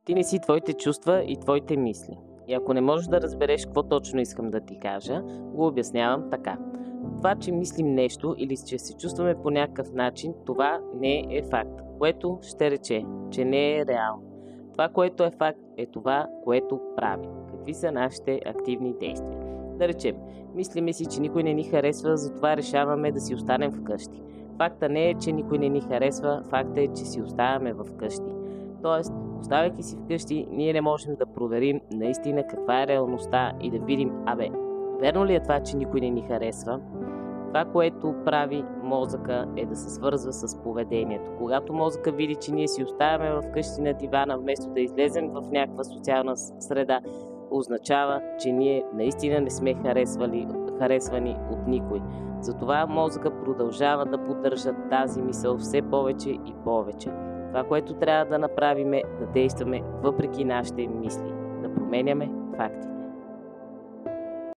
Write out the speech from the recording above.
Ти не си твоите чувства и твоите мисли. И ако не можеш да разбереш какво точно искам да ти кажа, го обяснявам така. Това, че мислим нещо или че се чувстваме по някакъв начин, това не е факт, което ще рече, че не е реално. Това, което е факт, е това, което правим. Какви са нашите активни действия? Да речем, мислиме си, че никой не ни харесва, затова решаваме да си останем вкъщи. Факта не е, че никой не ни харесва, факта е, че си оставаме вкъщи. Тоест, оставайки си вкъщи, ние не можем да проверим наистина каква е реалността и да видим, верно ли е това, че никой не ни харесва? Това, което прави мозъка, е да се свързва с поведението. Когато мозъка види, че ние си оставяме вкъщи на дивана, вместо да излезем в някаква социална среда, означава, че ние наистина не сме харесвани от никой. Затова мозъка продължава да поддържа тази мисъл все повече и повече. Това, което трябва да направим, е да действаме въпреки нашите мисли, да променяме фактите.